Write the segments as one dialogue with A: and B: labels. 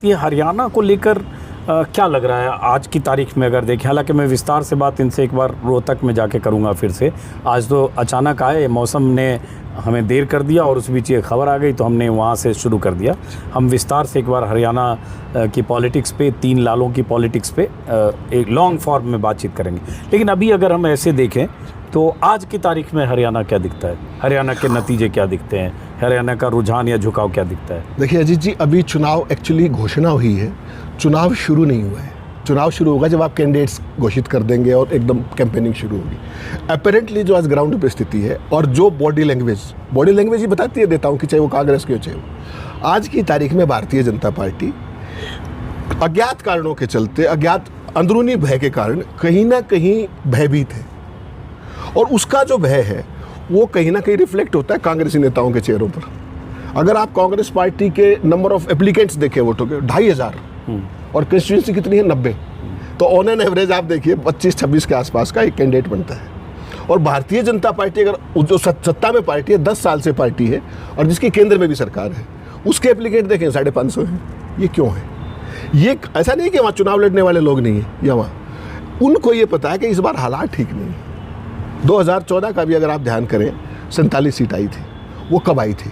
A: ये हरियाणा को लेकर क्या लग रहा है आज की तारीख में अगर देखें, हालांकि मैं विस्तार से बात इनसे एक बार रोहतक में जाके करूंगा फिर से। आज तो अचानक आए, मौसम ने हमें देर कर दिया और उस बीच ये खबर आ गई तो हमने वहाँ से शुरू कर दिया। हम विस्तार से एक बार हरियाणा की पॉलिटिक्स पे, 3 लालों की पॉलिटिक्स पे एक लॉन्ग फॉर्म में बातचीत करेंगे। लेकिन अभी अगर हम ऐसे देखें तो आज की तारीख में हरियाणा क्या दिखता है, हरियाणा के नतीजे क्या दिखते हैं, हरियाणा का रुझान या झुकाव क्या दिखता है?
B: देखिए अजीत जी, अभी चुनाव एक्चुअली घोषणा हुई है, चुनाव शुरू नहीं हुआ है। चुनाव शुरू होगा जब आप कैंडिडेट्स घोषित कर देंगे और एकदम कैंपेनिंग शुरू होगी। अपेरेंटली जो आज ग्राउंड पे स्थिति है और जो बॉडी लैंग्वेज ही बताती है देता हूँ कि चाहे वो कांग्रेस की हो चाहे वो, आज की तारीख में भारतीय जनता पार्टी अज्ञात कारणों के चलते, अज्ञात अंदरूनी भय के कारण कहीं ना कहीं भयभीत है। और उसका जो भय है वो कहीं ना कहीं रिफ्लेक्ट होता है कांग्रेसी नेताओं के चेहरों पर। अगर आप कांग्रेस पार्टी के नंबर ऑफ एप्लीकेंट्स देखें वोटों के 2500 और कंस्टिट्यूंसी कितनी है 90, तो ऑन एन एवरेज आप देखिए 25-26 के आसपास का एक कैंडिडेट बनता है। और भारतीय जनता पार्टी अगर जो सत्ता में पार्टी है, 10 साल से पार्टी है और जिसकी केंद्र में भी सरकार है, उसके एप्लीकेट देखें 550 हैं। ये क्यों है? ये ऐसा नहीं कि वहाँ चुनाव लड़ने वाले लोग नहीं हैं, या वहाँ उनको ये पता है कि इस बार हालात ठीक नहीं है। 2014 का भी अगर आप ध्यान करें 47 सीट आई थी। वो कब आई थी?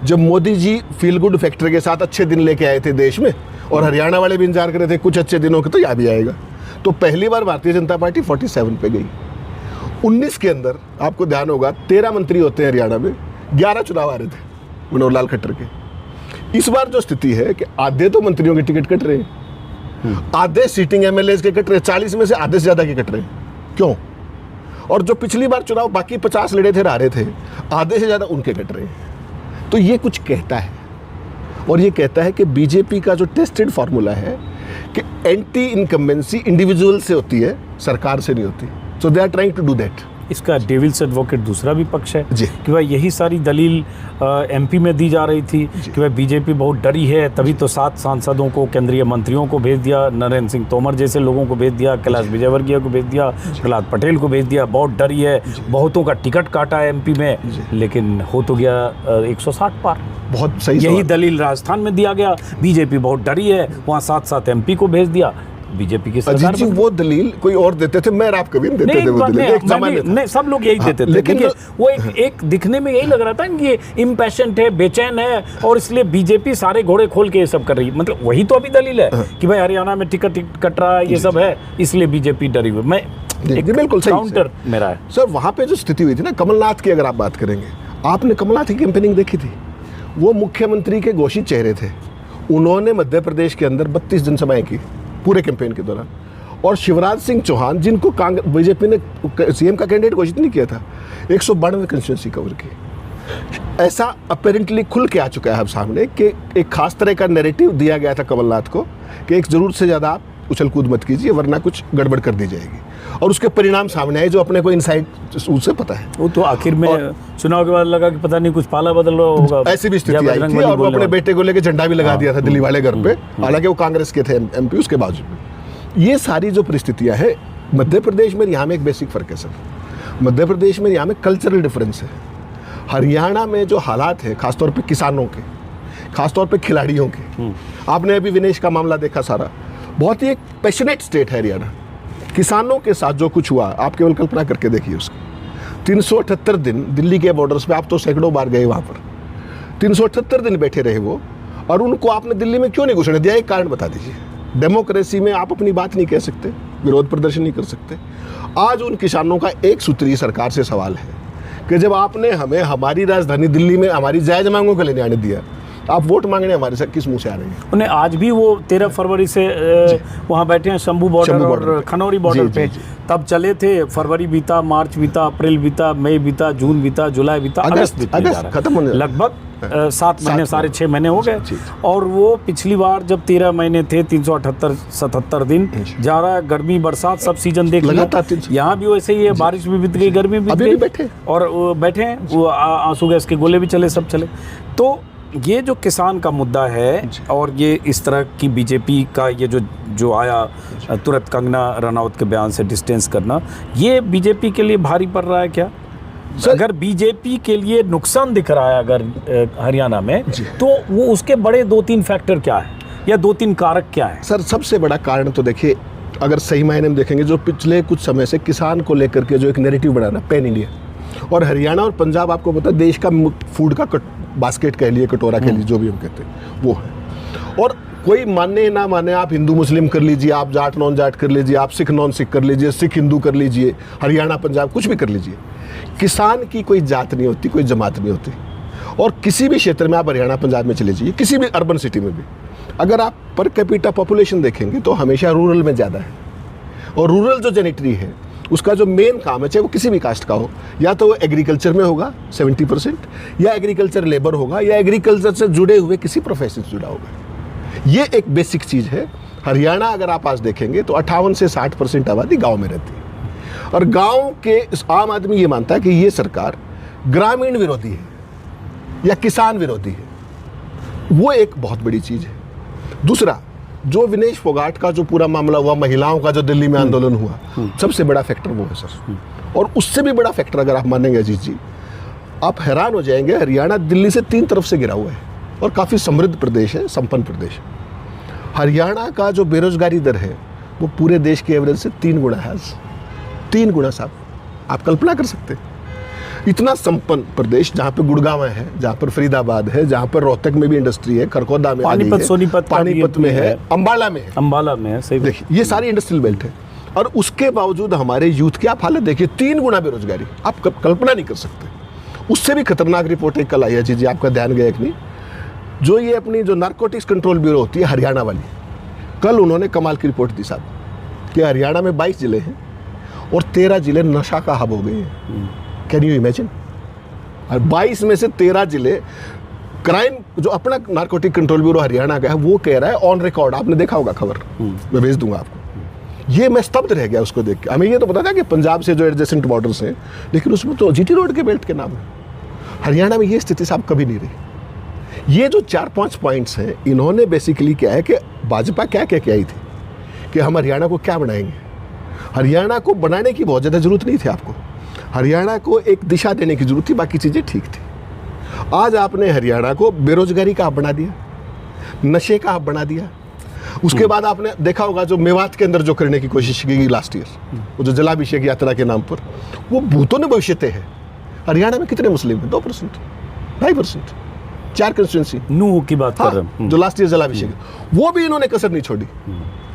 B: जब Modi ji feel good factor के साथ अच्छे दिन लेके आए थे देश में, और हरियाणा वाले भी इंतजार कर रहे थे कुछ अच्छे दिनों के, तो यहाँ भी आएगा। तो पहली बार भारतीय जनता पार्टी 47 पे गई। 19 के अंदर आपको ध्यान होगा 13 मंत्री होते हैं हरियाणा में, 11 चुनाव आ रहे थे मनोहर लाल खट्टर के। इस बार जो स्थिति है कि आधे तो मंत्रियों के टिकट कट रहे हैं, आधे सीटिंग एमएलए के कट रहे हैं, 40 में से आधे से ज्यादा के कट रहे हैं। क्यों? और जो पिछली बार चुनाव बाकी 50 लड़े थे, हारे थे, आधे से ज़्यादा उनके कट रहे हैं। तो ये कुछ कहता है, और ये कहता है कि बीजेपी का जो टेस्टेड फार्मूला है कि एंटी इनकम्बेंसी इंडिविजुअल से होती है, सरकार से नहीं होती। So they are trying to do that.
A: इसका डेविल्स एडवोकेट दूसरा भी पक्ष है
B: जी,
A: कि भाई यही सारी दलील एमपी में दी जा रही थी कि भाई बीजेपी बहुत डरी है, तभी तो 7 सांसदों को, केंद्रीय मंत्रियों को भेज दिया, नरेंद्र सिंह तोमर जैसे लोगों को भेज दिया, कैलाश विजयवर्गीय को भेज दिया, प्रहलाद पटेल को भेज दिया, बहुत डरी है, बहुतों का टिकट काटा है एमपी में, लेकिन हो तो गया 160 पार।
B: बहुत सही।
A: यही दलील राजस्थान में दिया गया, बीजेपी बहुत डरी है, वहाँ 7 एमपी को भेज दिया, बीजेपी की सरकार।
B: जी, वो दलील कोई और देते थे, मैं आप कभी नहीं देते थे वो दलील, एक जमाने था।
A: नहीं, सब लोग यही देते थे, लेकिन वो एक दिखने में यही लग रहा था कि ये इम्पैशेंट है, बेचैन है, और इसलिए बीजेपी सारे घोड़े खोल के ये सब कर रही है। मतलब वही तो अभी दलील है कि भाई हरियाणा में टिकट कट रहा है, ये सब है, इसलिए बीजेपी डरी हुई। मैं
B: बिल्कुल
A: काउंटर मेरा है
B: सर। वहाँ पे जो स्थिति हुई थी ना, कमलनाथ की अगर आप बात करेंगे, आपने कमलनाथ की कैंपेनिंग देखी थी? वो मुख्यमंत्री के घोषित चेहरे थे। उन्होंने मध्य प्रदेश के अंदर 32 जनसभाएं की पूरे कैंपेन के दौरान। और शिवराज सिंह चौहान, जिनको बीजेपी ने सीएम का कैंडिडेट घोषित नहीं किया था, 192 कंस्टिट्यूंसी कवर की। ऐसा अपेरेंटली खुल के आ चुका है अब सामने कि एक खास तरह का नैरेटिव दिया गया था कमलनाथ को कि एक जरूरत से ज़्यादा आप उछल कूद मत कीजिए वरना कुछ गड़बड़ कर दी जाएगी। और उसके परिणाम सामने आए जो अपने को इनसाइड उससे पता है।
A: वो तो आखिर में चुनाव के बाद लगा कि पता नहीं कुछ पाला बदल रहा होगा,
B: ऐसी भी स्थिति आई थी। और वो अपने बेटे को लेकर झंडा भी लगा दिया था दिल्ली वाले घर पे, हालांकि वो कांग्रेस के थे एमपी उसके बावजूद। ये सारी जो परिस्थितियां है मध्य प्रदेश में, यहाँ में एक बेसिक फर्क है सर। मध्य प्रदेश में यहाँ में कल्चरल डिफरेंस है। हरियाणा में जो हालात है, खासतौर पे किसानों के, खासतौर पे खिलाड़ियों के, आपने अभी विनेश का मामला देखा सारा, बहुत ही एक पैशनेट स्टेट है हरियाणा। किसानों के साथ जो कुछ हुआ, आप केवल कल्पना करके देखिए उसकी। 378 दिन दिल्ली के बॉर्डर्स पे, आप तो सैकड़ों बार गए वहाँ पर, 378 दिन बैठे रहे वो, और उनको आपने दिल्ली में क्यों नहीं घुसने दिया? एक कारण बता दीजिए। डेमोक्रेसी में आप अपनी बात नहीं कह सकते, विरोध प्रदर्शन नहीं कर सकते। आज उन किसानों का एक सूत्रीय सरकार से सवाल है कि जब आपने हमें हमारी राजधानी दिल्ली में हमारी जायज मांगों के लिए आने दिया, आप वोट मांगने हमारे साथ किस मुंह से आ रहे हैं?
A: उन्हें आज भी वो 13 फरवरी से वहाँ बैठे हैं शंभू बॉर्डर और खनौरी बॉर्डर पे। तब चले थे, फरवरी बीता, मार्च बीता, अप्रैल बीता, मई बीता, जून बीता, जुलाई बीता, अगस्त खत्म होने, लगभग 7 महीने, 6.5 महीने हो गए। और वो पिछली बार जब 13 महीने थे, 378-77 दिन जा रहा है, गर्मी बरसात सब सीजन देख लिया। यहाँ भी वैसे ही है, बारिश भी बीत गई, गर्मी भी बीत गई, और बैठे हैं, वो आंसू गैस के गोले भी चले, सब चले। तो ये जो किसान का मुद्दा है, और ये इस तरह की बीजेपी का ये जो आया तुरंत कंगना रनौत के बयान से डिस्टेंस करना, ये बीजेपी के लिए भारी पड़ रहा है क्या? अगर बीजेपी के लिए नुकसान दिख रहा है अगर हरियाणा में, तो वो उसके बड़े 2-3 फैक्टर क्या है? या 2-3 कारक क्या है?
B: सर सबसे बड़ा कारण तो देखिए, अगर सही मायने में देखेंगे, जो पिछले कुछ समय से किसान को लेकर के जो एक नैरेटिव बना रहा पैन इंडिया, और हरियाणा और पंजाब आपको पता है देश का फूड का बास्केट कह लिए, कटोरा कह लीजिए, जो भी हम कहते हैं वो है। और कोई माने ना माने, आप हिंदू मुस्लिम कर लीजिए, आप जाट नॉन जाट कर लीजिए, आप सिख नॉन सिख कर लीजिए, सिख हिंदू कर लीजिए, हरियाणा पंजाब कुछ भी कर लीजिए, किसान की कोई जात नहीं होती, कोई जमात नहीं होती। और किसी भी क्षेत्र में आप हरियाणा पंजाब में चले जाइए, किसी भी अर्बन सिटी में भी, अगर आप पर कैपिटा पॉपुलेशन देखेंगे तो हमेशा रूरल में ज़्यादा है। और रूरल जो जेनेटरी है उसका जो मेन काम है, चाहे वो किसी भी कास्ट का हो, या तो वो एग्रीकल्चर में होगा 70%, या एग्रीकल्चर लेबर होगा, या एग्रीकल्चर से जुड़े हुए किसी प्रोफेशन से जुड़ा होगा। ये एक बेसिक चीज़ है। हरियाणा अगर आप आज देखेंगे तो 58 से 60% आबादी गांव में रहती है, और गांव के आम आदमी ये मानता है कि ये सरकार ग्रामीण विरोधी है या किसान विरोधी है। वो एक बहुत बड़ी चीज़ है। दूसरा, जो विनेश फोगाट का जो पूरा मामला हुआ, महिलाओं का जो दिल्ली में आंदोलन हुआ, सबसे बड़ा फैक्टर वो है सर। और उससे भी बड़ा फैक्टर अगर आप मानेंगे अजीत जी, आप हैरान हो जाएंगे, हरियाणा दिल्ली से 3 तरफ से घिरा हुआ है और काफ़ी समृद्ध प्रदेश है, संपन्न प्रदेश है। हरियाणा का जो बेरोजगारी दर है वो पूरे देश के एवरेज से 3 गुना है। 3 गुना साहब, आप कल्पना कर सकते हैं। इतना संपन्न प्रदेश, जहाँ पे गुड़गांव है, जहाँ पर फरीदाबाद है, जहाँ पर रोहतक में भी इंडस्ट्री है, खरगोदा में,
A: पानीपत सोनीपत
B: पानीपत में है, अम्बाला में है,
A: अम्बाला में है। सही
B: देखिए, ये सारी इंडस्ट्रियल बेल्ट है। और उसके बावजूद हमारे यूथ की आप हालत देखिए, 3 गुना बेरोजगारी, आप कल्पना नहीं कर सकते। उससे भी खतरनाक रिपोर्ट एक कल आई है जी, आपका ध्यान गया कि नहीं, जो ये अपनी जो नारकोटिक्स कंट्रोल ब्यूरो होती है हरियाणा वाली, कल उन्होंने कमाल की रिपोर्ट दी साहब कि हरियाणा में 22 जिले हैं और 13 जिले नशा का हब हो गए हैं। Can you imagine? और 22 में से 13 जिले क्राइम, जो अपना नारकोटिक कंट्रोल ब्यूरो हरियाणा का है वो कह रहा है ऑन रिकॉर्ड, आपने देखा होगा खबर, मैं भेज दूंगा आपको। ये मैं स्तब्ध रह गया उसको देख के। हमें ये तो पता था कि पंजाब से जो एडजेसेंट बॉर्डर्स हैं, लेकिन उसमें तो जीटी रोड के बेल्ट के नाम है। हरियाणा में ये स्थिति साहब कभी नहीं रही। ये जो 4-5 पॉइंट्स हैं, इन्होंने बेसिकली क्या है कि भाजपा क्या क्या आई थी कि हम हरियाणा को क्या बनाएंगे। हरियाणा को बनाने की बहुत ज़्यादा जरूरत नहीं थी आपको, हरियाणा को एक दिशा देने की जरूरत थी, बाकी चीज़ें ठीक थी। आज आपने हरियाणा को बेरोजगारी का हब बना दिया, नशे का हब बना दिया। उसके बाद आपने देखा होगा जो मेवात के अंदर जो करने की कोशिश की गई लास्ट ईयर, वो जो जलाभिषेक यात्रा के नाम पर, वो भूतों ने भविष्य है। हरियाणा में कितने मुस्लिम हैं? 2%, 2.5%, 4 कंस्टिट्यूंसी।
A: नूह की बात कर रहे हैं,
B: जो लास्ट ईयर जलाभिषेक, वो भी इन्होंने कसर नहीं छोड़ी।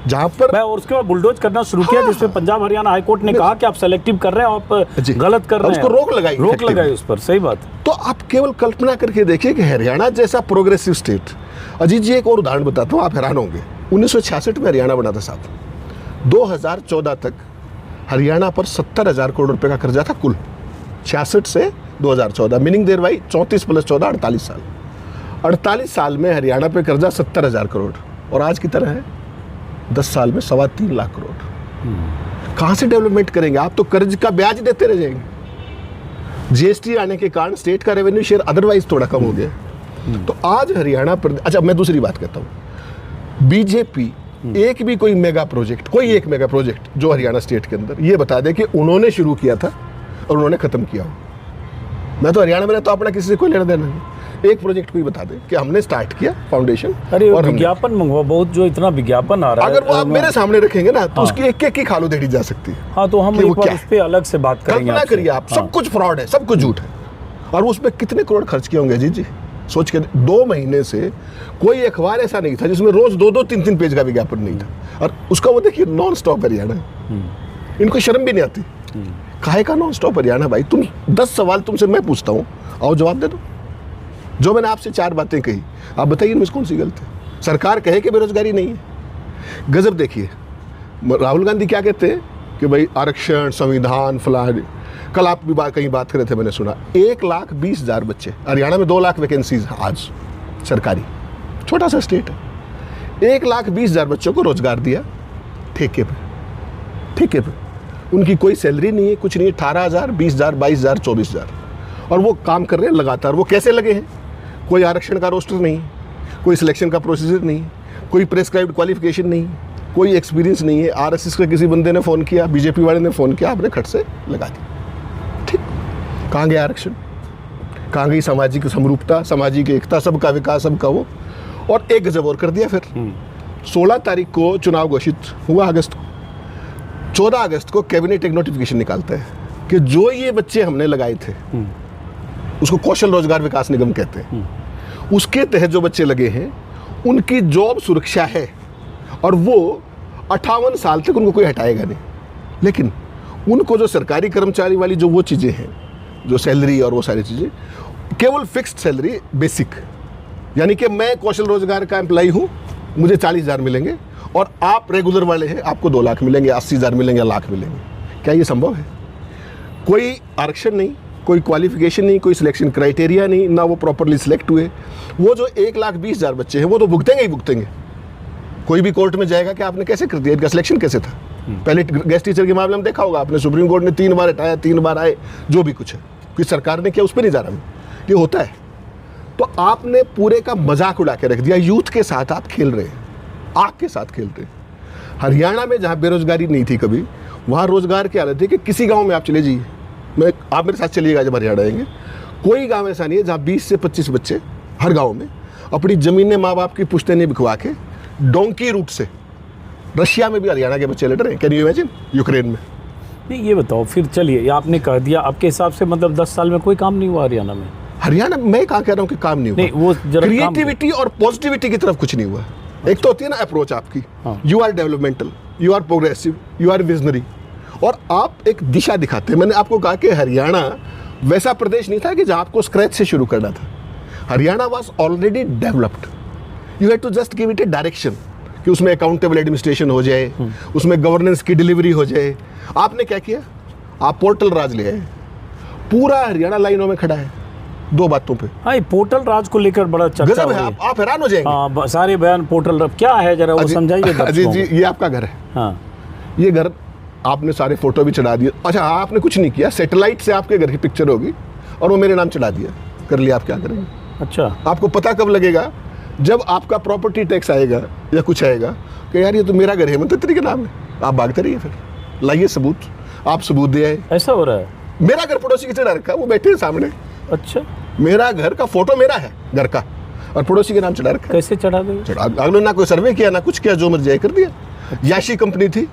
B: जहाँ पर
A: मैं, और उसके बाद बुलडोज करना शुरू किया, जिसमें पंजाब हरियाणा हाई कोर्ट ने कहा कि आप सेलेक्टिव कर रहे हैं, आप गलत कर रहे हैं,
B: उसको रोक लगाई
A: उस पर। सही बात।
B: तो आप केवल कल्पना करके देखिए कि हरियाणा जैसा प्रोग्रेसिव स्टेट। अजीत जी, एक और उदाहरण बताता हूँ, आप हैरान होंगे। 1966 में हरियाणा बना था साहब, 2014 तक हरियाणा पर 70,000 करोड़ रुपए का कर्जा था कुल, 66 से 2014, मीनिंग देर भाई 34 + 14 48 साल। 48 साल में हरियाणा पे कर्जा 70,000 करोड़, और आज की तरह है 10 साल में 3.25 लाख करोड़। कहाँ से डेवलपमेंट करेंगे आप? तो कर्ज का ब्याज देते रह जाएंगे। जीएसटी आने के कारण स्टेट का रेवेन्यू शेयर अदरवाइज थोड़ा कम हो गया। तो आज हरियाणा प्रदेश, अच्छा मैं दूसरी बात कहता हूँ, बीजेपी एक भी कोई मेगा प्रोजेक्ट, कोई एक मेगा प्रोजेक्ट जो हरियाणा स्टेट के अंदर ये बता दे कि उन्होंने शुरू किया था और उन्होंने खत्म किया हो। मैं तो हरियाणा में रहता हूँ, अपना किसी से कोई लेना देना नहीं। एक प्रोजेक्ट कोई बता दे कि हमने स्टार्ट किया फाउंडेशन।
A: अरे और विज्ञापन मंगवा, बहुत जो इतना विज्ञापन आ रहा है,
B: अगर वो आप मेरे सामने रखेंगे ना तो उसकी एक एक खालो देड़ी जा सकती है।
A: हाँ, तो हम एक बार उस पे अलग से बात करेंगे।
B: कल्पना करिए आप, सब कुछ फ्रॉड है, सब कुछ झूठ है, और उस पर कितने करोड़ खर्च किए होंगे जी जी, सोच के। 2 महीने से कोई अखबार ऐसा नहीं था जिसमें रोज 2-2, 3-3 पेज का विज्ञापन नहीं था, और उसका वो देखिए नॉन स्टॉप हरियाणा। इनको शर्म भी नहीं आती। काहे का नॉन स्टॉप हरियाणा भाई? तुम 10 सवाल तुमसे मैं पूछता हूँ, आओ जवाब दे दो। जो मैंने आपसे 4 बातें कही, आप बताइए इनमें कौन सी गलत है? सरकार कहे कि बेरोजगारी नहीं है। गजब देखिए, राहुल गांधी क्या कहते हैं कि भाई आरक्षण, संविधान, फलान। कल आप भी कहीं बात कर रहे थे, मैंने सुना 1,20,000 बच्चे, हरियाणा में 2 लाख वैकेंसीज आज सरकारी, छोटा सा स्टेट है। 1,20,000 बच्चों को रोजगार दिया ठेके पे, ठेके पे। उनकी कोई सैलरी नहीं है, कुछ नहीं है। 18,000, 20,000, 22,000, 24,000, और वो काम कर रहे हैं लगातार। वो कैसे लगे हैं? कोई आरक्षण का रोस्टर नहीं, कोई सिलेक्शन का प्रोसीजर नहीं, कोई प्रेस्क्राइब्ड क्वालिफिकेशन नहीं, कोई एक्सपीरियंस नहीं है। आरएसएस के किसी बंदे ने फ़ोन किया, बीजेपी वाले ने फ़ोन किया, आपने खट से लगा दिया। ठीक, कहाँ गया आरक्षण? कहाँ गई सामाजिक समरूपता, सामाजिक एकता, सबका विकास, सबका वो? और 1 गजब और कर दिया फिर। 16 तारीख को चुनाव घोषित हुआ अगस्त को, 14 अगस्त को कैबिनेट एक नोटिफिकेशन निकालता है कि जो ये बच्चे हमने लगाए थे, उसको कौशल रोजगार विकास निगम कहते हैं, उसके तहत जो बच्चे लगे हैं उनकी जॉब सुरक्षा है और वो 58 साल तक उनको कोई हटाएगा नहीं। लेकिन उनको जो सरकारी कर्मचारी वाली जो वो चीज़ें हैं, जो सैलरी और वो सारी चीज़ें, केवल फिक्स्ड सैलरी बेसिक, यानी कि मैं कौशल रोजगार का एम्प्लॉई हूँ, मुझे 40,000 मिलेंगे और आप रेगुलर वाले हैं, आपको 2 लाख मिलेंगे, 80,000 मिलेंगे, लाख मिलेंगे। क्या ये संभव है? कोई आरक्षण नहीं, कोई क्वालिफिकेशन नहीं, कोई सिलेक्शन क्राइटेरिया नहीं, ना वो प्रॉपरली सिलेक्ट हुए। वो जो 1,20,000 बच्चे हैं वो तो भुगतेंगे ही भुगतेंगे। कोई भी कोर्ट में जाएगा कि आपने कैसे कर दिया, इनका सिलेक्शन कैसे था। पहले गेस्ट टीचर के मामले में देखा होगा आपने, सुप्रीम कोर्ट ने 3 बार हटाया, 3 बार आए, जो भी कुछ है, कि सरकार ने किया उस पर नहीं जा रहा मैं, ये होता है। तो आपने पूरे का मजाक उड़ा के रख दिया, यूथ के साथ आप खेल रहे हैं, आग के साथ खेल रहे हैं। हरियाणा में जहाँ बेरोजगारी नहीं थी कभी, वहाँ रोजगार की हालत है कि किसी गाँव में आप चले जाइए, आप मेरे साथ चलिएगा जब हरियाणा आएंगे, कोई गाँव ऐसा नहीं है जहाँ 20 से 25 बच्चे हर गाँव में अपनी ज़मीनें माँ बाप की पुश्तैनी बिकवा के डोंकी रूट से, रशिया में भी हरियाणा के बच्चे लड़ रहे हैं, कैन यू इमेजिन, यूक्रेन में।
A: नहीं, ये बताओ फिर, चलिए आपने कह दिया, आपके हिसाब से मतलब 10 साल में कोई काम नहीं हुआ हरियाणा में?
B: हरियाणा मैं कहाँ कह रहा हूँ कि काम नहीं हुआ,
A: नहीं, वो
B: क्रिएटिविटी और पॉजिटिविटी की तरफ कुछ नहीं हुआ। एक तो होती है ना अप्रोच आपकी, you are developmental, you are progressive, you are visionary, और आप एक दिशा दिखाते हैं। मैंने आपको कहा कि हरियाणा वैसा प्रदेश नहीं था कि जहाँ आपको स्क्रैच से शुरू करना था। Haryana was already developed, you had to just give it a direction कि उसमें अकाउंटेबल एडमिनिस्ट्रेशन हो जाए, उसमें गवर्नेंस की डिलीवरी हो जाए। आपने क्या किया, आप पोर्टल राज ले आए, पूरा हरियाणा लाइनों में खड़ा है 2 बातों पे।
A: हाँ, ये पोर्टल राज को लेकर बड़ा चर्चा
B: है, आप हैरान हो जाएंगे।
A: हाँ, सारे बयान पोर्टल राज क्या है, जरा वो समझाइए।
B: अजीत जी, ये आपका घर है।
A: हाँ,
B: ये घर आपने सारे फोटो भी चढ़ा दिए। अच्छा, आपने कुछ नहीं किया, सैटेलाइट से आपके घर की पिक्चर होगी और वो मेरे नाम चढ़ा दिया, कर लिया, आप क्या करेंगे?
A: अच्छा,
B: आपको पता कब लगेगा, जब आपका प्रॉपर्टी टैक्स आएगा या कुछ आएगा कि यार ये तो मेरा घर है, हेमंत के नाम है, आप भागते रहिए। फिर लाइए सबूत, आप सबूत दे आए।
A: ऐसा हो रहा है?
B: मेरा घर पड़ोसी के चढ़ा रखा है, वो बैठे हैं सामने।
A: अच्छा,
B: मेरा घर का फोटो मेरा है घर का, और पड़ोसी के नाम चढ़ा रखा है।
A: कैसे चढ़ा दे?
B: अगले ना कोई सर्वे किया ना कुछ किया, जो मर्जी आए कर दिया। याशी कंपनी थी,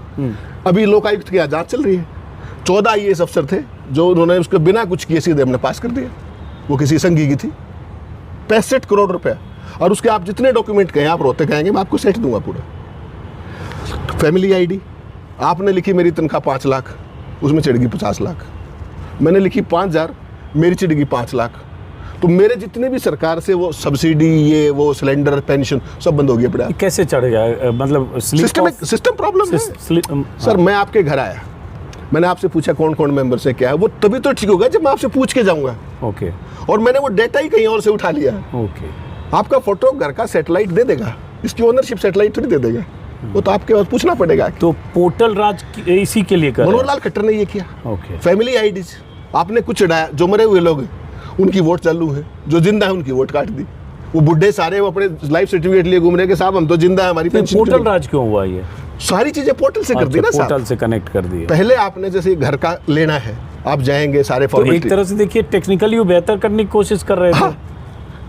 B: अभी लोकायुक्त की जांच चल रही है। 14 IAS अफसर थे जो उन्होंने उसको बिना कुछ किए सीधे हमने पास कर दिया। वो किसी संघी की थी, 65 करोड़ रुपया, और उसके आप जितने डॉक्यूमेंट कहें आप रोते कहेंगे, मैं आपको सेट दूंगा पूरा। फैमिली ID आपने लिखी मेरी तनख्वाह 5 लाख, उसमें चढ़ गई 50 लाख। मैंने लिखी 5,000, मेरी चढ़ गई 5 लाख। तो मेरे जितने भी सरकार से वो सब्सिडी, ये वो सिलेंडर, पेंशन सब बंद हो गया पड़ा।
A: कैसे चढ़ गया? मतलब
B: सिस्टम प्रॉब्लम है सर। मैं आपके घर आया, मैंने आपसे पूछा कौन कौन मेंबर से क्या है, वो तभी तो ठीक होगा जब मैं आपसे पूछ के जाऊंगा।
A: ओके।
B: और मैंने वो डेटा ही कहीं और से उठा लिया।
A: ओके।
B: आपका फोटो घर का सैटेलाइट दे देगा, इसकी ओनरशिप सैटेलाइट थोड़ी दे देगा, वो तो आपके पास पूछना पड़ेगा।
A: तो पोर्टल राज इसी के लिए कर
B: मनोहर लाल खट्टर ने ये किया।
A: ओके।
B: फैमिली IDs आपने कुछ चढ़ाया, जो मरे हुए लोग हैं उनकी वोट चालू है, जो जिंदा है उनकी वोट काट दी। वो बुढ़े सारे वो अपने लाइफ सर्टिफिकेट लिए घूम रहे कि साहब हम तो जिंदा है, हमारी पेंशन।
A: पोर्टल राज क्यों हुआ ये?
B: सारी चीजें पोर्टल से कर दी ना साहब,
A: पोर्टल से कनेक्ट कर दिया।
B: पहले आपने जैसे घर का लेना है, आप जाएंगे सारे फॉर्मेलिटी।
A: तो एक तरह से देखिए टेक्निकली वो बेहतर करने की कोशिश कर रहे थे।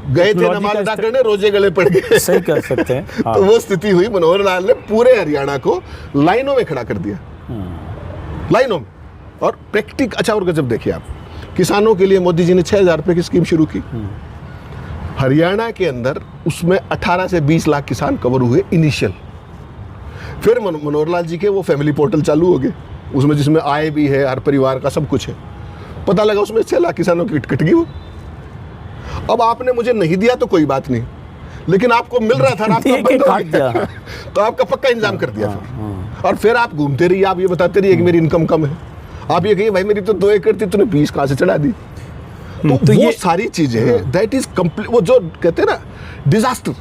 B: गए थे नमाज अदा करने, रोजे गले पड़ गए।
A: सही कह सकते हैं।
B: तो वो स्थिति हुई। मनोहर लाल ने पूरे हरियाणा को लाइनों में खड़ा कर दिया, लाइनों में। और प्रैक्टिक अच्छा और गजब देखिए आप, किसानों के लिए मोदी जी ने 6,000 रुपए की स्कीम शुरू की हरियाणा के अंदर, उसमें 18 से 20 लाख किसान कवर हुए इनिशियल। फिर मनोहर लाल जी के वो फैमिली पोर्टल चालू हो गए, उसमें जिसमें आय भी है, हर परिवार का सब कुछ है। पता लगा उसमें 6 लाख किसानों की कट गई वो। अब आपने मुझे नहीं दिया तो कोई बात नहीं, लेकिन आपको मिल रहा था ना, तो आपका पक्का इंतजाम कर दिया फिर। और फिर आप घूमते रहिए, आप ये बताते रहिए कि मेरी इनकम कम है, आप ये कहिए भाई मेरी तो 2 एकड़ थी, तूने 20 कहाँ से चढ़ा दी। तो ये सारी चीजें दैट इज कंप्लीट, वो जो कहते हैं ना डिजास्टर।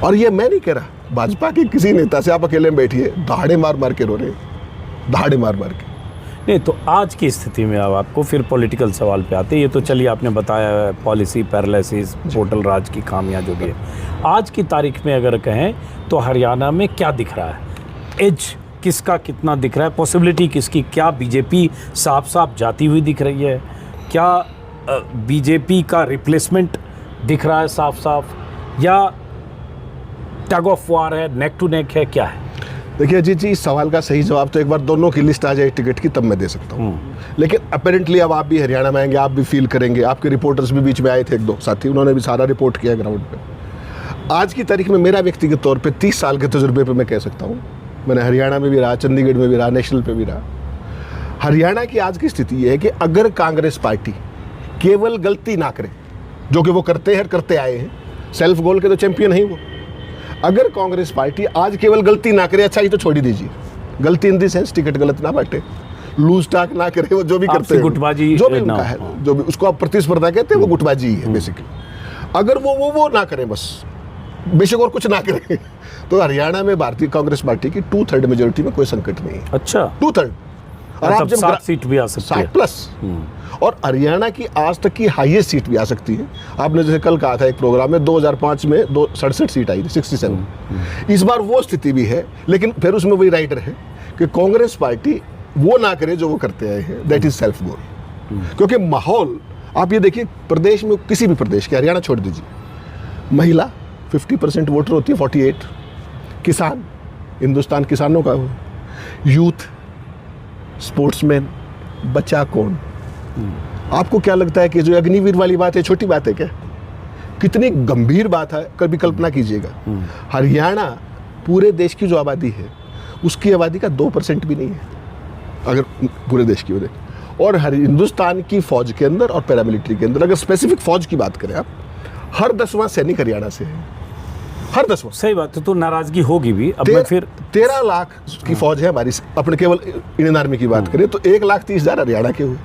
B: और ये मैं नहीं कह रहा, भाजपा के किसी नेता से आप अकेले में बैठिए, दहाड़े मार मार के रो रहे, दहाड़े मार मार के।
A: नहीं तो आज की स्थिति में अब आपको फिर पॉलिटिकल सवाल पे आते हैं। ये तो चलिए आपने बताया पॉलिसी पैरालिसिस, पोर्टल राज की खामियां जो भी है। आज की तारीख में अगर कहें तो हरियाणा में क्या दिख रहा है, एज किसका कितना दिख रहा है, पॉसिबिलिटी किसकी? क्या बीजेपी साफ साफ जाती हुई दिख रही है? क्या बीजेपी का रिप्लेसमेंट दिख रहा है साफ साफ? या टग ऑफ वार है, नेक टू नेक है, क्या है?
B: देखिए अजीत जी, इस सवाल का सही जवाब तो एक बार दोनों की लिस्ट आ जाए टिकट की तब मैं दे सकता हूँ। लेकिन अपेरेंटली अब आप भी हरियाणा में आएंगे, आप भी फील करेंगे, आपके रिपोर्टर्स भी बीच में आए थे एक दो साथी, उन्होंने भी सारा रिपोर्ट किया ग्राउंड पे। आज की तारीख में मेरा व्यक्तिगत तौर पे 30 साल के तजुर्बे पे मैं कह सकता हूँ, मैंने हरियाणा में भी रहा, चंडीगढ़ में भी रहा, नेशनल पे भी रहा। हरियाणा की आज की स्थिति ये है कि अगर कांग्रेस पार्टी केवल गलती ना करे, जो कि वो करते हैं, करते आए हैं, सेल्फ गोल के तो चैंपियन है वो, अगर कांग्रेस पार्टी आज केवल गलती ना करे, अच्छा ये तो छोड़ ही दीजिए, गलती इन दी सेंस टिकट गलत ना बांटे, लूज टाक ना करे, वो जो भी करते हैं,
A: गुटबाजी
B: जो भी उनका है, जो भी उसको आप प्रतिस्पर्धा कहते हैं, वो गुटबाजी ही है बेसिकली। अगर वो ना करें, बस बेशक और कुछ ना करें, तो हरियाणा में भारतीय कांग्रेस पार्टी की 2/3 मेजोरिटी में कोई संकट नहीं है।
A: अच्छा,
B: 2/3, और आप जब
A: 7 सीट भी आ सकती है,
B: 60+, और हरियाणा की आज तक की हाईएस्ट सीट भी आ सकती है। आपने जैसे कल कहा था एक प्रोग्राम में, 2005 में 67 सीट आई थी, 67। इस बार वो स्थिति भी है, लेकिन फिर उसमें वही राइटर है कि कांग्रेस पार्टी वो ना करे जो वो करते आए हैं, दैट इज सेल्फ गोल। क्योंकि माहौल आप ये देखिए, प्रदेश में किसी भी प्रदेश के, हरियाणा छोड़ दीजिए, महिला 50% वोटर होती है, 48, किसान, हिंदुस्तान किसानों का हो, यूथ, स्पोर्ट्समैन, बच्चा कौन। आपको क्या लगता है कि जो अग्निवीर वाली बात है छोटी बात है क्या? कितनी गंभीर बात है, कभी कल्पना कीजिएगा। हरियाणा पूरे देश की जो आबादी है उसकी आबादी का 2% भी नहीं है, अगर पूरे देश की वजह। और हिंदुस्तान की फौज के अंदर और पैरामिलिट्री के अंदर, अगर स्पेसिफिक फौज की बात करें आप, हर 10वां सैनिक हरियाणा से है, हर 10वां।
A: सही बात है, तो नाराजगी होगी भी। अब मैं फिर
B: 13 लाख की फौज है हमारी, अपने केवल इंडियन आर्मी की बात करें तो 1,30,000 हरियाणा के हुए।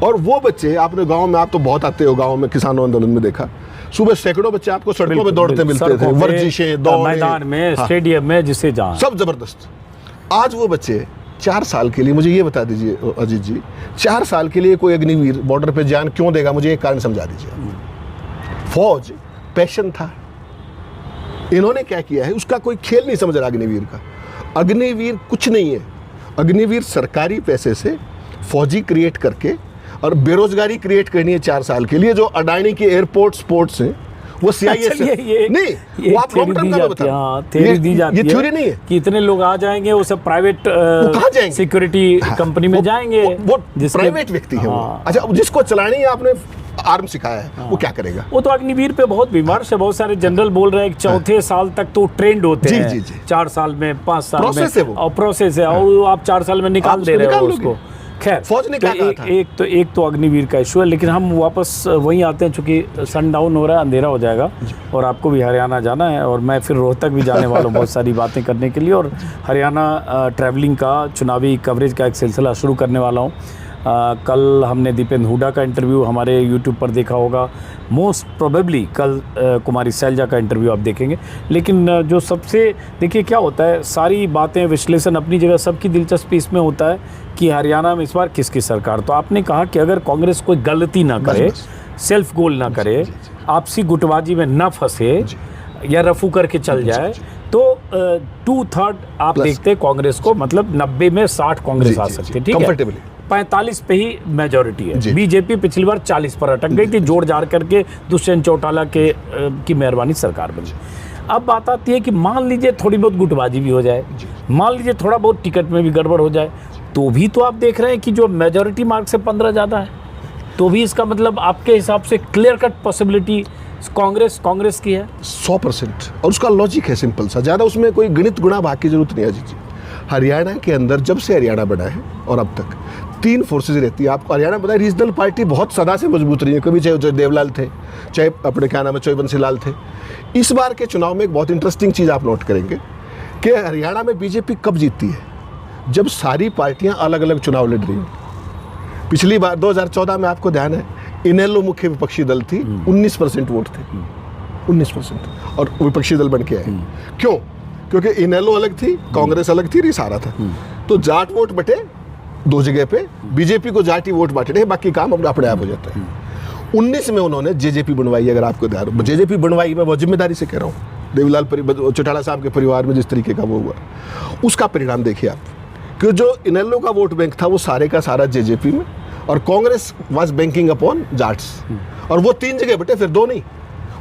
B: और वो बच्चे आपने गांव में, आप तो बहुत आते हो गांव में, किसानों आंदोलन में देखा, सुबह सैकड़ों बच्चे आपको सड़कों पे दौड़ते मिलते थे, वर्जिशें, दौड़,
A: मैदान में, स्टेडियम में, जिसे जहां
B: सब जबरदस्त। आज वो बच्चे 4 साल के लिए, मुझे ये बता दीजिए अजीत जी, 4 साल के लिए कोई अग्निवीर बॉर्डर पे जान क्यों देगा? मुझे एक कारण समझा दीजिए। फौज पैशन था, इन्होंने क्या किया है उसका कोई खेल नहीं समझ रहा अग्निवीर का। अग्निवीर कुछ नहीं है, अग्निवीर सरकारी पैसे से फौजी क्रिएट करके और बेरोजगारी क्रिएट करनी है 4 साल के लिए। जो अडानी के एयरपोर्ट स्पोर्ट्स हैं वो CIS नहीं, वो आप लॉन्ग टर्म का बताओ,
A: थ्योरी दी जाती है,
B: ये थ्योरी नहीं है
A: कि इतने लोग आ जाएंगे, वो सब प्राइवेट सिक्योरिटी कंपनी में जाएंगे,
B: वो प्राइवेट व्यक्ति है वो। अच्छा, जिसको चलानी है आपने आर्म सिखाया है, वो क्या करेगा?
A: वो तो अग्निवीर पे बहुत विमर्श है, बहुत सारे जनरल बोल रहे हैं कि 4थे साल तक तो ट्रेंड होते हैं, 4 साल में, 5 साल में
B: प्रोसेस है वो,
A: और प्रोसेस है, और आप 4 साल में निकाल दे रहे हो उसको। खैर,
B: फौज ने क्या कहा था?
A: एक तो अग्निवीर का इशू है, लेकिन हम वापस वहीं आते हैं, चूंकि सनडाउन हो रहा है, अंधेरा हो जाएगा और आपको भी हरियाणा जाना है और मैं फिर रोहतक भी जाने वाला हूँ बहुत सारी बातें करने के लिए, और हरियाणा ट्रैवलिंग का, चुनावी कवरेज का एक सिलसिला शुरू करने वाला हूँ। कल हमने दीपेंद्र हुड्डा का इंटरव्यू हमारे यूट्यूब पर देखा होगा, मोस्ट प्रोबेबली कल कुमारी सैलजा का इंटरव्यू आप देखेंगे। लेकिन जो सबसे, देखिए क्या होता है, सारी बातें, विश्लेषण अपनी जगह, सबकी दिलचस्पी इसमें होता है कि हरियाणा में इस बार किसकी सरकार। तो आपने कहा कि अगर कांग्रेस कोई गलती ना करे, सेल्फ गोल ना करे, आपसी गुटबाजी में ना फंसे या रफू करके चल जाए, तो 2/3 आप देखते हैं कांग्रेस को, मतलब 90 में 60 कांग्रेस आ सकती है, ठीक है, 45 पे ही मेजोरिटी है। बीजेपी पिछली बार 40 पर अटक गई थी, जोड़ जाड़ करके दुष्यंत चौटाला की मेहरबानी सरकार बनी। अब बात आती है कि मान लीजिए थोड़ी बहुत गुटबाजी भी हो जाए, मान लीजिए थोड़ा बहुत टिकट में भी गड़बड़ हो जाए, तो भी तो आप देख रहे हैं कि जो मेजोरिटी मार्क से 15 ज़्यादा है, तो भी इसका मतलब आपके हिसाब से क्लियर कट पॉसिबिलिटी कांग्रेस की है
B: 100%। और उसका लॉजिक है सिंपल सा, ज़्यादा उसमें कोई गणित गुणा भाग की जरूरत नहीं है जी। हरियाणा के अंदर जब से हरियाणा बना है और अब तक 3 फोर्सेज रहती है। आपको हरियाणा पता है, रीजनल पार्टी बहुत सदा से मजबूत रही है, कभी चाहे देवलाल थे, चाहे अपने क्या नाम है चौबंसी लाल थे। इस बार के चुनाव में एक बहुत इंटरेस्टिंग चीज़ आप नोट करेंगे कि हरियाणा में बीजेपी कब जीतती है, जब सारी पार्टियां अलग अलग चुनाव लड़ रही हैं। पिछली बार 2014 में आपको ध्यान है, इनेलो मुख्य विपक्षी दल थी, 19% वोट थे, 19%, और विपक्षी दल बन के आए। क्यों? क्योंकि इनेलो अलग थी, कांग्रेस अलग थी, रिसारा था, तो जाट वोट बटे 2 जगह पे, बीजेपी को जाटी वोट बांटे रहे, बाकी काम अपने आप हो जाता है। 19 में उन्होंने जेजेपी बनवाई, अगर आपको ध्यान हो, जेजेपी बनवाई, मैं बहुत जिम्मेदारी से कह रहा हूँ, देवीलाल चौटाला साहब के परिवार में जिस तरीके का वो हुआ, उसका परिणाम देखिए आप, कि जो इनेलो का वोट बैंक था वो सारे का सारा जेजेपी में, और Congress was banking upon Jats, और वो 3 जगह बटे, फिर 2 नहीं,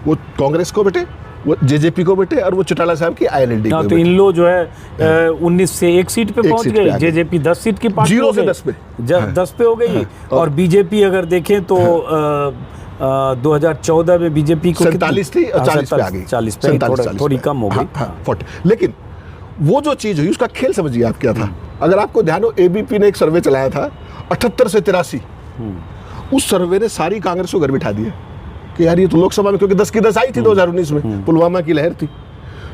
B: वो कांग्रेस को बटे वो जेजेपी को बटे और वो चौटाला साहब की INLD को
A: तो इन लोग जो है 19 से 1 सीट पे पहुंच
B: सीट पे
A: गए,
B: आ गए।
A: जेजेपी 10 सीट की पार्टी
B: 0
A: हो
B: से
A: गई।
B: 10 पे।
A: 10 पे हो गई। और बीजेपी अगर देखें तो 2014 में बीजेपी को
B: 47 थी और 40 पे आ गई।
A: 40 पे थोड़ी कम हो गई।
B: 40। लेकिन वो जो चीज हुई उसका खेल समझिए आप क्या था। अगर आपको ध्यान हो, ABP ने एक सर्वे चलाया था 78 से 83। उस सर्वे ने सारी कांग्रेस को घर बिठा दिया कि यार ये तो लोकसभा में, क्योंकि 10 की 10 आई थी 2019 में, पुलवामा की लहर थी,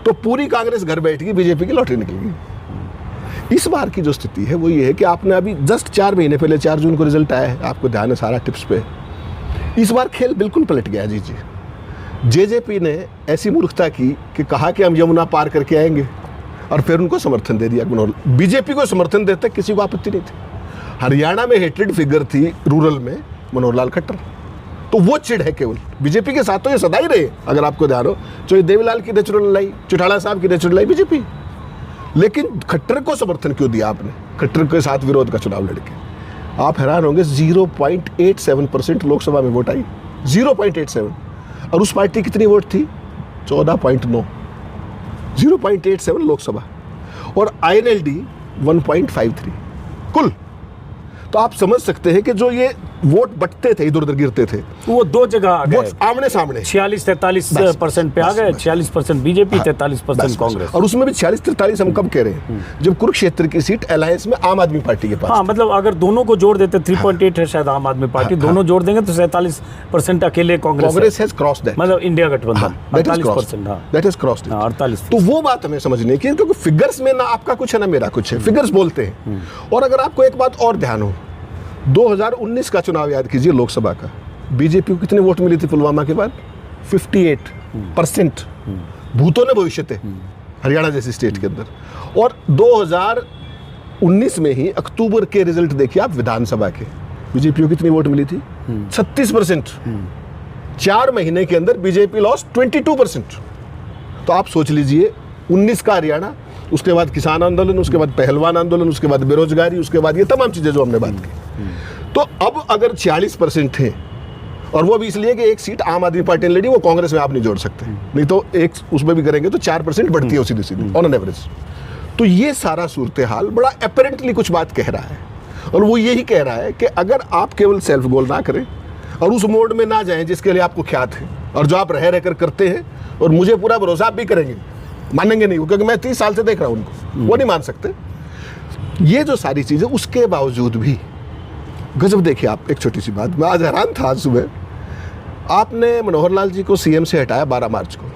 B: तो पूरी कांग्रेस घर बैठ गई, बीजेपी की लॉटरी निकल गई। इस बार की जो स्थिति है वो ये है कि आपने अभी जस्ट 4 महीने पहले 4 जून को रिजल्ट आया है, आपको ध्यान है सारा टिप्स पे। इस बार खेल बिल्कुल पलट गया जी। जेजेपी ने ऐसी मूर्खता की कि कहा कि हम यमुना पार करके आएंगे और फिर उनको समर्थन दे दिया। बीजेपी को समर्थन देते किसी को आपत्ति नहीं थी। हरियाणा में हेटेड फिगर थी रूरल में मनोहर लाल खट्टर, तो वो चिढ़ है केवल। बीजेपी के साथ तो ये सदा ही रहे, अगर आपको ध्यान हो, चाहे देवीलाल की नेचुरल लड़ाई, चौटाला साहब की नेचुरल लड़ाई बीजेपी। लेकिन खट्टर को समर्थन क्यों दिया आपने? खट्टर के साथ विरोध का चुनाव लड़के आप हैरान होंगे, 0.87% लोकसभा में वोट आई, 0.87। और उस पार्टी कितनी वोट थी? 14.9। 0.87 लोकसभा और INLD 1.53 कुल। तो आप समझ सकते हैं कि जो ये वोट बटते थे, इधर उधर गिरते थे,
A: वो दो जगह आ
B: वो
A: गए,
B: आमने सामने
A: 46-43% पे आ गए। 46% बीजेपी, 43% कांग्रेस।
B: और उसमें भी 46-43 हम कब कह रहे हैं? जब कुरुक्षेत्र की सीट अलायंस में आम आदमी पार्टी के पास।
A: हाँ, मतलब अगर दोनों को जोड़ देते, 3.8 है शायद आम आदमी पार्टी, दोनों जोड़ देंगे तो 47% अकेले कांग्रेस
B: हैज क्रॉस्ड दैट,
A: मतलब इंडिया गठबंधन 48%। हाँ,
B: दैट इज क्रॉस्ड।
A: 48।
B: तो वो बात हमें समझनी है कि क्योंकि फिगर्स में ना आपका कुछ है ना मेरा कुछ है, फिगर्स बोलते हैं। और अगर आपको एक बात और ध्यान हो, 2019 का चुनाव याद कीजिए लोकसभा का, बीजेपी को कितनी वोट मिली थी पुलवामा के बाद? 58%। भूतों ने भविष्य थे हरियाणा जैसी स्टेट के अंदर। और 2019 में ही अक्टूबर के रिजल्ट देखिए आप विधानसभा के, बीजेपी को कितनी वोट मिली थी? 36%। 4 महीने के अंदर बीजेपी लॉस 22%। तो आप सोच लीजिए, 19 का हरियाणा, उसके बाद किसान आंदोलन, उसके बाद पहलवान आंदोलन, उसके बाद बेरोजगारी, उसके बाद ये तमाम चीजें जो हमने बात की। तो अब अगर 40% थे, और वो भी इसलिए कि एक सीट आम आदमी पार्टी ने लड़ी, वो कांग्रेस में आप नहीं जोड़ सकते, नहीं तो एक उसमें भी करेंगे तो 4% बढ़ती है सीधी सीधी ऑन एन एवरेज। तो ये सारा सूरत हाल बड़ा अपैरेंटली कुछ बात कह रहा है, और वो यही कह रहा है कि अगर आप केवल सेल्फ गोल ना करें और उस मोड में ना जाएं जिसके लिए आपको ख्यात है, और जो आप रह रहकर करते हैं, और मुझे पूरा भरोसा आप भी करेंगे, मानेंगे नहीं, क्योंकि मैं 30 साल से देख रहा हूं उनको, वो नहीं मान सकते ये जो सारी चीजें। उसके बावजूद भी गजब देखिए आप, एक छोटी सी बात, मैं आज हैरान था। आज सुबह आपने मनोहर लाल जी को CM से हटाया 12 मार्च को।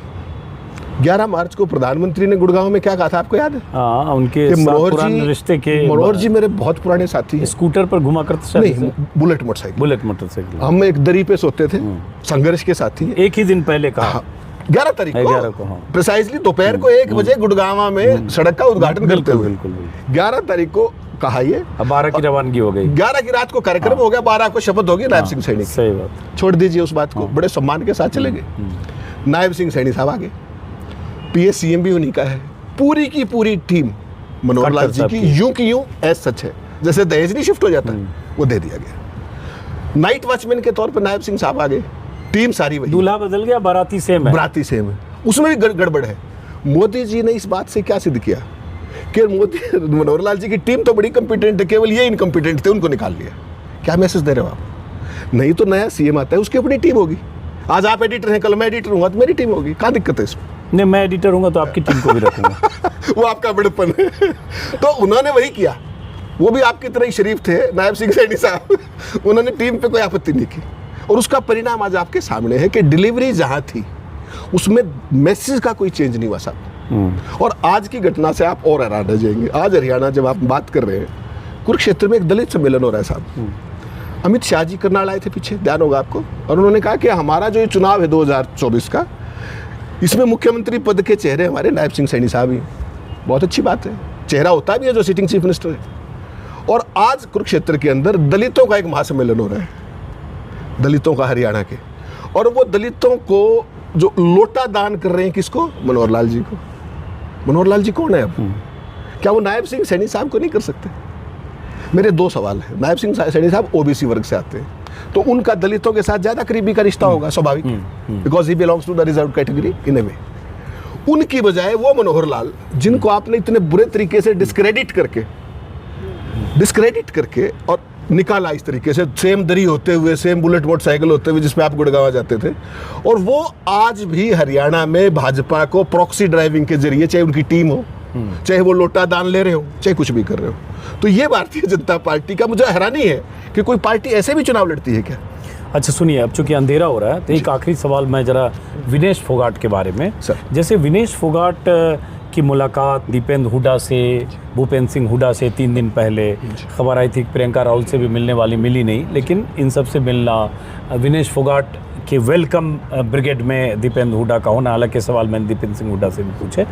B: 11 मार्च को प्रधानमंत्री ने गुड़गांव में क्या कहा था, आपको याद है?
A: हाँ, उनके पुराने रिश्ते के।
B: मनोहर जी मेरे बहुत पुराने साथी हैं।
A: स्कूटर पर घुमा करते?
B: नहीं, बुलेट मोटरसाइकिल। हम एक दरी पे सोते थे, संघर्ष के साथी।
A: एक ही दिन पहले कहा,
B: 11 तारीख को प्रिसाइजली दोपहर को 1 बजे गुड़गांव में सड़क का उद्घाटन करते हुए 11 तारीख को कहा। ये
A: 12 की रवानगी हो गई,
B: 11 की रात को कार्यक्रम हो गया, 12 को शपथ होगी नायब सिंह सैनी।
A: सही बात,
B: छोड़ दीजिए उस बात को, बड़े सम्मान के साथ चले गए। नायब सिंह सैनी साहब आगे, PS CM भी उन्हीं का है, पूरी की पूरी टीम मनोहर लाल जी की यूं की यूं एज सच है, जैसे दहेज नहीं शिफ्ट हो जाता है, वो दे दिया गया। नाइट वॉचमैन के तौर पर नायब सिंह साहब आ गए, टीम सारी वही।
A: दूल्हा बदल गया, बाराती सेम है।
B: बाराती सेम है, उसमें भी गड़बड़ है। मोदी जी ने इस बात से क्या सिद्ध किया कि मनोहर लाल जी की टीम तो बड़ी कंपिटेंट है, केवल ये इनकम्पिटेंट थे, उनको निकाल लिया। क्या मैसेज दे रहे हो आप? नहीं तो नया CM आता है, उसकी अपनी टीम होगी। आज आप एडिटर हैं, कल मैं एडिटर हूँ, तो मेरी टीम होगी। क्या दिक्कत है इसमें?
A: नहीं, मैं एडिटर हूँगा तो आपकी टीम को भी रखूंगा।
B: वो आपका बड़प्पन है। तो उन्होंने वही किया, वो भी आपकी तरह ही शरीफ थे, नायब सिंह सैनी साहब। उन्होंने टीम पे कोई आपत्ति नहीं की, और उसका परिणाम आज आपके सामने है कि डिलीवरी जहां थी उसमें मैसेज का कोई चेंज नहीं हुआ साहब। और आज की घटना से आप और हैरान रह जाएंगे। आज हरियाणा जब आप बात कर रहे हैं, कुरुक्षेत्र में एक दलित सम्मेलन हो रहा है साहब। अमित शाह जी करनाल आए थे पीछे, ध्यान होगा आपको, और उन्होंने कहा कि हमारा जो ये चुनाव है 2024 का, इसमें मुख्यमंत्री पद के चेहरे हमारे नायब सिंह सैनी साहब ही। बहुत अच्छी बात है, चेहरा होता भी है जो सिटिंग चीफ मिनिस्टर है। और आज कुरुक्षेत्र के अंदर दलितों का एक महासम्मेलन हो रहा है, दलितों का हरियाणा के, और वो दलितों को जो लोटा दान कर रहे हैं, किसको? मनोहर लाल जी को। मनोहर लाल जी कौन है अब? क्या वो नायब सिंह सैनी साहब को नहीं कर सकते? मेरे 2 सवाल है। नायब सिंह सैनी साहब OBC वर्ग से आते हैं, तो उनका दलितों के साथ ज्यादा करीबी का रिश्ता होगा, स्वाभाविक, because he belongs to the reserve category in a way. उनकी बजाय वो मनोहर लाल, जिनको आपने इतने बुरे तरीके से डिस्क्रेडिट करके और निकाला इस तरीके से, सेम दरी होते हुए, सेम बुलेट मोटरसाइकिल होते हुए जिसमें आप गुड़गांव जाते थे, और वो आज भी हरियाणा में भाजपा को प्रॉक्सी ड्राइविंग के जरिए, चाहे उनकी टीम हो, चाहे वो लोटा दान ले रहे हो, चाहे कुछ भी कर रहे हो, तो ये भारतीय जनता पार्टी का मुझे हैरानी है कि कोई पार्टी ऐसे भी चुनाव लड़ती है क्या।
A: अच्छा सुनिए, अब चूंकि अंधेरा हो रहा है तो एक आखिरी सवाल मैं जरा विनेश फोगाट के बारे में।
B: सर।
A: जैसे विनेश फोगाट की मुलाकात दीपेंद्र हुड्डा से, भूपेंद्र सिंह हुड्डा से 3 दिन पहले खबर आई थी कि प्रियंका राहुल से भी मिलने वाली, मिली नहीं, लेकिन इन सब से मिलना, विनेश फोगाट के वेलकम ब्रिगेड में दीपेंद्र हुड्डा का होना, हालांकि सवाल मैंने दीपेंद्र सिंह हुड्डा से भी पूछे,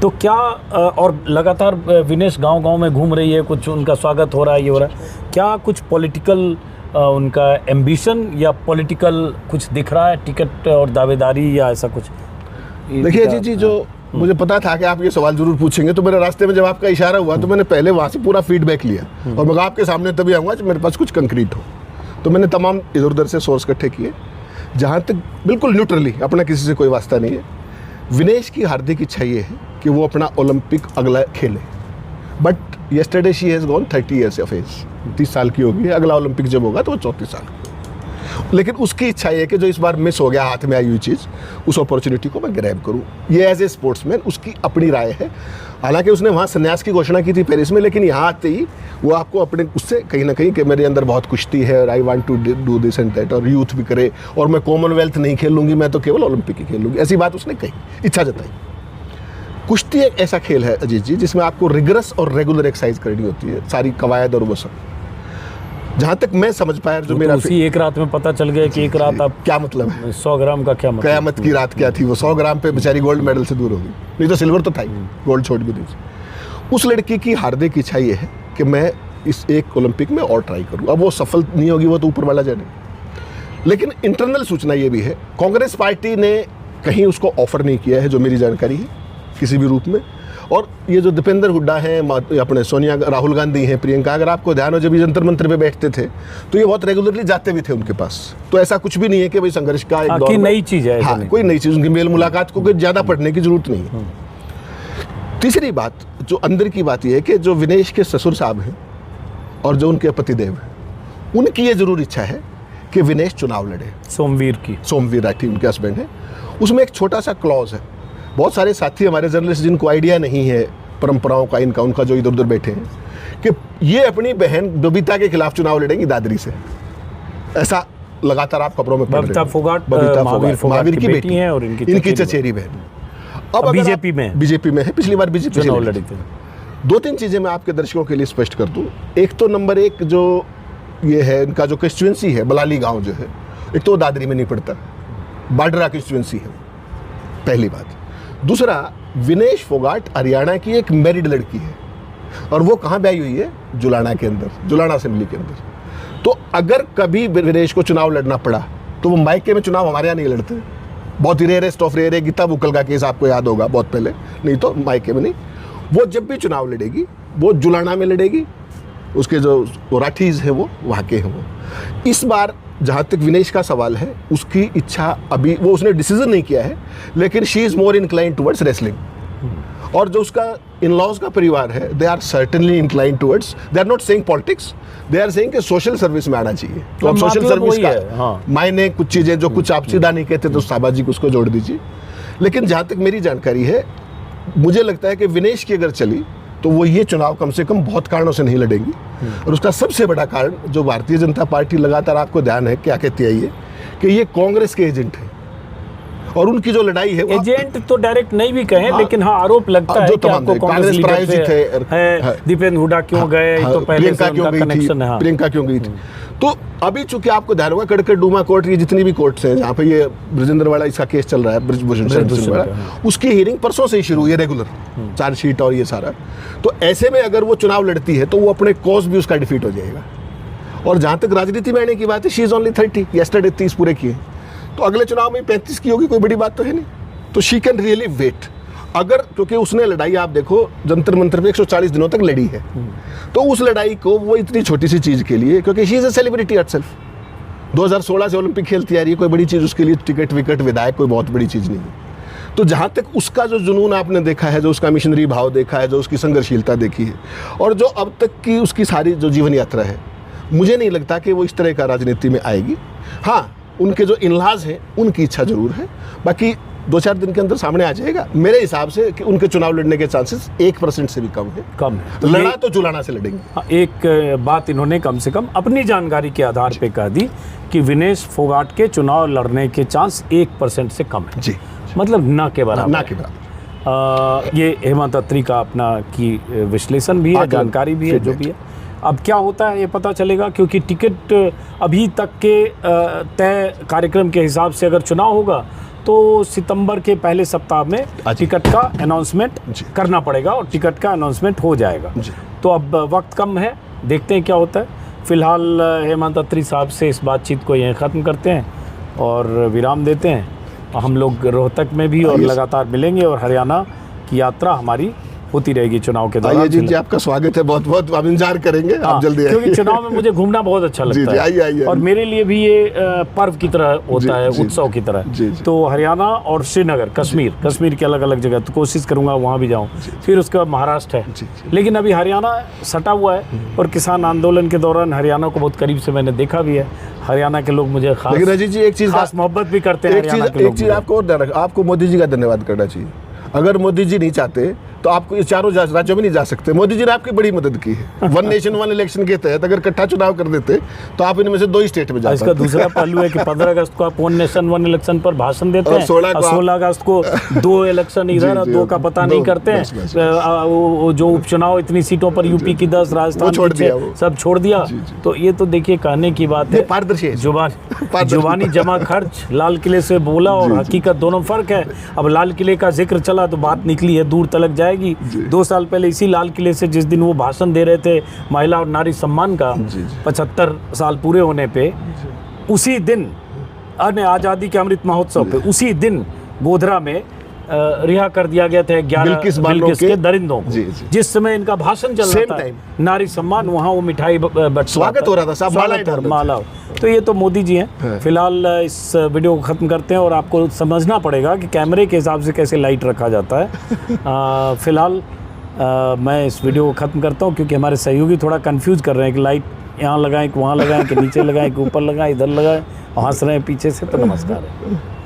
A: तो क्या और लगातार विनेश गांव-गांव में घूम रही है, कुछ उनका स्वागत हो रहा है, ये हो रहा है, क्या कुछ पॉलिटिकल उनका एम्बिशन या पॉलिटिकल कुछ दिख रहा है, टिकट और दावेदारी या ऐसा कुछ?
B: देखिए अजीत जी, जो मुझे पता था कि आप ये सवाल जरूर पूछेंगे, तो मेरे रास्ते में जब आपका इशारा हुआ तो मैंने पहले वहाँ से पूरा फीडबैक लिया, और मैं आपके सामने तभी आऊँगा जब मेरे पास कुछ कंक्रीट हो। तो मैंने तमाम इधर उधर से सोर्स इकट्ठे किए, जहाँ तक बिल्कुल न्यूट्रली, अपना किसी से कोई वास्ता नहीं है, विनेश की हार्दिक इच्छा ये है कि वो अपना ओलंपिक अगला खेले, but yesterday she has gone 30 years of age, 30 साल की होगी, अगला ओलंपिक जब होगा तो वो 34 साल की। लेकिन उसकी इच्छा ये है कि जो इस बार मिस हो गया हाथ में आई हुई चीज़, उस अपॉर्चुनिटी को मैं ग्रैब करूं। ये एज ए स्पोर्ट्समैन उसकी अपनी राय है। हालांकि उसने वहाँ संन्यास की घोषणा की थी पेरिस में, लेकिन यहाँ आते ही वो आपको अपने उससे कहीं ना कहीं कि मेरे अंदर बहुत कुश्ती है और I want to do this and that, और यूथ भी करे, और मैं कॉमनवेल्थ नहीं खेलूंगी, मैं तो केवल ओलंपिक ही खेलूंगी, ऐसी बात उसने कही, इच्छा जताई। कुश्ती एक ऐसा खेल है अजीत जी जिसमें आपको रिगरस और रेगुलर एक्सरसाइज करनी होती है, सारी कवायद और वो सब। जहाँ तक मैं समझ पाया, जो मेरा
A: उसी एक रात में पता चल गया कि एक रात आप
B: क्या मतलब है,
A: 100 ग्राम का क्या मतलब?
B: कयामत की रात क्या थी, वो 100 ग्राम पे बेचारी गोल्ड मेडल से दूर होगी, नहीं तो सिल्वर तो था ही, गोल्ड छोड़ भी दीजिए। उस लड़की की हार्दिक इच्छा ये है कि मैं इस एक ओलंपिक में और ट्राई करूँ। अब वो सफल नहीं होगी, वो तो ऊपर वाला जाने। लेकिन इंटरनल सूचना ये भी है, कांग्रेस पार्टी ने कहीं उसको ऑफर नहीं किया है, जो मेरी जानकारी है, किसी भी रूप में। और ये जो दीपेंद्र हुड्डा हैं, अपने सोनिया, राहुल गांधी हैं, प्रियंका, अगर आपको ध्यान हो, जब ये जंतर मंत्र पे बैठते थे तो ये बहुत रेगुलरली जाते भी थे उनके पास। तो ऐसा कुछ भी नहीं है कि भाई संघर्ष का एक दौर
A: नई चीज़ है।
B: हाँ, कोई नई चीज़, उनकी मेल मुलाकात को कोई ज़्यादा पढ़ने की जरूरत नहीं है। तीसरी बात, जो अंदर की बात यह है कि जो विनेश के ससुर साहब हैं और जो उनके पतिदेव हैं, उनकी ये जरूर इच्छा है कि विनेश चुनाव लड़े। सोमवीर राठी उनके हस्बैंड हैं। उसमें एक छोटा सा क्लॉज है, बहुत सारे साथी हमारे जर्नलिस्ट जिनको आइडिया नहीं है परंपराओं का, इनका उनका, जो इधर उधर बैठे हैं, कि ये अपनी बहन बबीता के खिलाफ चुनाव लड़ेंगी दादरी से, ऐसा लगातार आप खबरों में पढ़ रहे हैं।
A: बबीता फोगाट
B: महावीर की बेटी
A: है और
B: इनकी चचेरी बहन। अब
A: बीजेपी में है,
B: पिछली बार बीजेपी
A: चुनाव लड़ी थी।
B: 2-3 चीजें मैं आपके दर्शकों के लिए स्पष्ट कर दूं। एक तो नंबर 1 जो ये है, इनका जो कंस्टिट्यूएंसी है, बलाली गांव जो है, एक तो दादरी में नहीं पड़ता, बाडरा कंस्टिट्यूएंसी है, पहली बात। दूसरा, विनेश फोगाट हरियाणा की एक मैरिड लड़की है, और वो कहाँ ब्याही हुई है? जुलाना के अंदर, जुलाना असेंबली के अंदर। तो अगर कभी विनेश को चुनाव लड़ना पड़ा तो वो मायके में चुनाव हमारे यहाँ नहीं लड़ते, बहुत ही रेयरेस्ट ऑफ रेयर है। गीता बुक्कल का केस आपको याद होगा बहुत पहले, नहीं तो मायके में नहीं। वो जब भी चुनाव लड़ेगी वो जुलाना में लड़ेगी, उसके जो राठीज है वो वहाँ के हैं। वो इस बार जहाँ तक विनेश का सवाल है, उसकी इच्छा अभी, वो उसने डिसीजन नहीं किया है, लेकिन she is more inclined towards wrestling. और जो उसका इन लॉज का परिवार है, they are certainly inclined towards, they are not saying politics, they are saying कि सोशल सर्विस में आना चाहिए। तो अब सोशल सर्विस का मायने कुछ चीज़ें जो कुछ आप सीधा नहीं कहते तो सामाजिक उसको जोड़ दीजिए। लेकिन जहाँ तक मेरी जानकारी है, मुझे लगता है कि विनेश की अगर चली तो वो ये चुनाव कम से कम बहुत कारणों से नहीं लड़ेंगी। और उसका सबसे बड़ा कारण, जो भारतीय जनता पार्टी लगातार, आपको ध्यान है क्या कहती है, ये कि ये कांग्रेस के एजेंट हैं, और उनकी जो लड़ाई है,
A: एजेंट तो डायरेक्ट नहीं भी कहें, लेकिन हाँ आरोप लगता है कि आपको कांग्रेस प्रायोजित है। दीपेंद्र हुड्डा क्यों गए, तो पहले से उनका कनेक्शन है।
B: प्रियंका क्यों गई थी। तो अभी चूंकि आपको ध्यान होगा, कड़कड़ डूमा कोर्ट, ये जितनी भी कोर्ट्स हैं जहाँ पे ये ब्रजेंद्र वाला इसका केस चल रहा है, ब्रजभूषण शरण वाला, उसकी हियरिंग परसों से ही शुरू हुई है, रेगुलर चार्जशीट और ये सारा। तो ऐसे में अगर वो चुनाव लड़ती है तो वो अपने कॉज भी उसका डिफीट हो जाएगा। और जहाँ तक राजनीति में आने की बात है, शी इज ओनली 30, येस्टरडे 30 पूरे किए, तो अगले चुनाव में 35 की होगी, कोई बड़ी बात तो है नहीं। तो शी कैन रियली वेट। अगर, क्योंकि उसने लड़ाई, आप देखो जंतर मंतर पे 140 दिनों तक लड़ी है, तो उस लड़ाई को वो इतनी छोटी सी चीज़ के लिए, क्योंकि she is a celebrity itself, 2016 से ओलंपिक खेलती आ रही है, कोई बड़ी चीज़ उसके लिए टिकट विकट विधायक कोई बहुत बड़ी चीज़ नहीं है। तो जहाँ तक उसका जो जुनून आपने देखा है, जो उसका मिशनरी भाव देखा है, जो उसकी संघर्षशीलता देखी है, और जो अब तक की उसकी सारी जो जीवन यात्रा है, मुझे नहीं लगता कि वो इस तरह का राजनीति में आएगी। हाँ, उनके जो इनलाज हैं उनकी इच्छा जरूर है, बाकी 2-4 दिन के अंदर सामने आ जाएगा मेरे हिसाब से कि उनके चुनाव लड़ने के चांसेस 1% से भी कम है। तो लड़ा तो जुलाना से लड़ेंगे।
A: एक बात इन्होंने कम से कम अपनी जानकारी के आधार पे कह दी कि विनेश फोगाट के चुनाव लड़ने के चांस 1% से कम है।
B: जी,
A: मतलब ना के बराबर।
B: ना के बराबर।
A: ये हेमंत अत्री का अपना की विश्लेषण भी है, जानकारी भी है, जो भी है। अब क्या होता है ये पता चलेगा, क्योंकि टिकट अभी तक के तय कार्यक्रम के हिसाब से अगर चुनाव होगा तो सितंबर के पहले सप्ताह में टिकट का अनाउंसमेंट करना पड़ेगा और टिकट का अनाउंसमेंट हो जाएगा। तो अब वक्त कम है, देखते हैं क्या होता है। फिलहाल हेमंत अत्री साहब से इस बातचीत को यहीं ख़त्म करते हैं और विराम देते हैं। हम लोग रोहतक में भी और लगातार मिलेंगे और हरियाणा की यात्रा हमारी होती रहेगी चुनाव के दौरान।
B: जी, आपका स्वागत है, बहुत बहुत हम इंतजार करेंगे। आप जल्दी आइए,
A: क्योंकि चुनाव में मुझे घूमना बहुत अच्छा लगता है।
B: आइए।
A: और मेरे लिए भी ये पर्व की तरह होता है, उत्सव की तरह। तो हरियाणा और श्रीनगर, कश्मीर के अलग अलग जगह, तो कोशिश करूंगा वहाँ भी जाऊँ। फिर उसके बाद महाराष्ट्र है, लेकिन अभी हरियाणा सटा हुआ है और किसान आंदोलन के दौरान हरियाणा को बहुत करीब से मैंने देखा भी है। हरियाणा के लोग मुझे खास मोहब्बत भी करते हैं।
B: एक चीज आपको मोदी जी का धन्यवाद करना चाहिए। अगर मोदी जी नहीं चाहते तो आपको ये चारों राज्यों में नहीं जा सकते। मोदी जी ने आपकी बड़ी मदद की है। 1 नेशन 1 इलेक्शन के तहत अगर इकट्ठा चुनाव कर देते तो आप इनमें से 2 ही स्टेट में जाते।
A: इसका दूसरा पहलू है कि 15 अगस्त को आप 1 नेशन 1 इलेक्शन पर भाषण देते हैं, 16 अगस्त को 2 इलेक्शन इधर और 2 का पता नहीं करते हैं। जो उपचुनाव इतनी सीटों पर यूपी की 10, राजस्थान सब छोड़ दिया। तो ये तो देखिए कहने की बात है,
B: पारदर्शी
A: जुबानी जमा खर्च, लाल किले से बोला और हकीकत दोनों फर्क है। अब लाल किले का जिक्र चला तो बात निकली है, दूर तलक जाएगी। 2 साल पहले इसी लाल किले से जिस दिन वो भाषण दे रहे थे महिला और नारी सम्मान का 75 साल पूरे होने पे, उसी दिन आज़ादी के अमृत महोत्सव पे उसी दिन गोधरा में रिहा कर दिया गया था 11 बिल्किस के दरिंदों को। जिस समय इनका भाषण चल रहा था, नारी सम्मान, वहाँ वो मिठाई
B: स्वागत हो रहा था,
A: माला। तो ये तो मोदी जी हैं। फिलहाल इस वीडियो को ख़त्म करते हैं और आपको समझना पड़ेगा कि कैमरे के हिसाब से कैसे लाइट रखा जाता है। फिलहाल मैं इस वीडियो को ख़त्म करता हूँ, क्योंकि हमारे सहयोगी थोड़ा कंफ्यूज कर रहे हैं कि लाइट यहाँ लगाएं कि वहाँ लगाएं कि नीचे लगाएं कि ऊपर लगाएं, इधर लगाएं, हंस रहे हैं पीछे से। तो नमस्कार है।